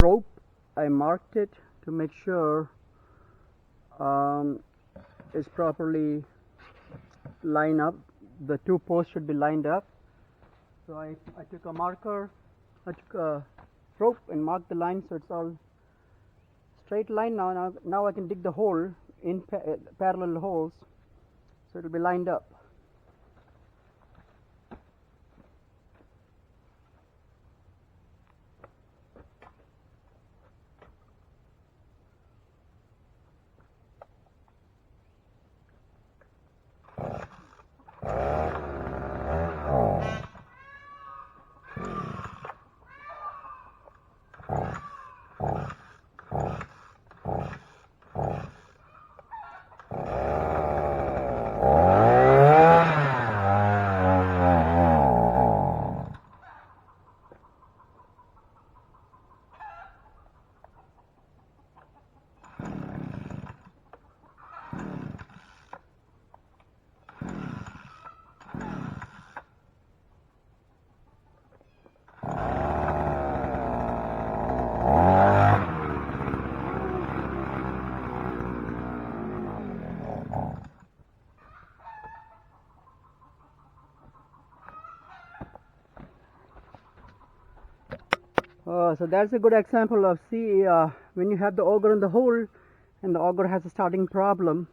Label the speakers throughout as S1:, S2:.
S1: rope, I marked it to make sure it's properly lined up. The two posts should be lined up. So I took a marker, I took a rope and marked the line so it's all straight line now. Now I can dig the hole in parallel holes so it'll be lined up. So that's a good example of, see, when you have the auger in the hole and the auger has a starting problem,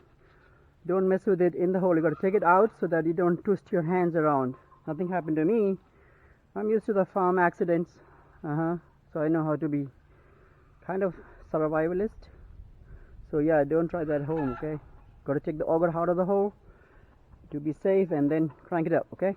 S1: don't mess with it in the hole. You got to take it out so that you don't twist your hands around. Nothing happened to me. I'm used to the farm accidents, so I know how to be kind of survivalist. So yeah, don't try that at home, okay? Got to take the auger out of the hole to be safe and then crank it up, okay?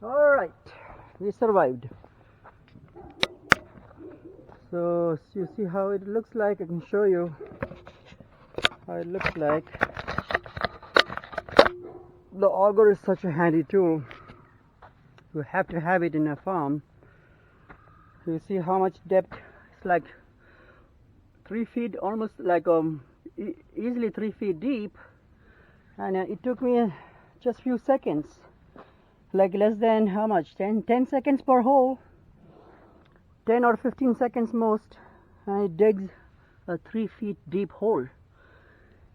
S1: Alright, we survived. So you see how it looks like. I can show you how it looks like. The auger is such a handy tool. You have to have it in a farm. You see how much depth? It's like 3 feet, almost like easily 3 feet deep, and it took me just few seconds, like less than how much, 10 seconds per hole, 10 or 15 seconds most, and it digs a 3 feet deep hole.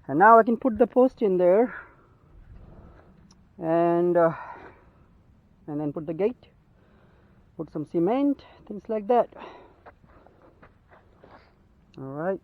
S1: And now I can put the post in there and then put the gate, put some cement, things like that. All right.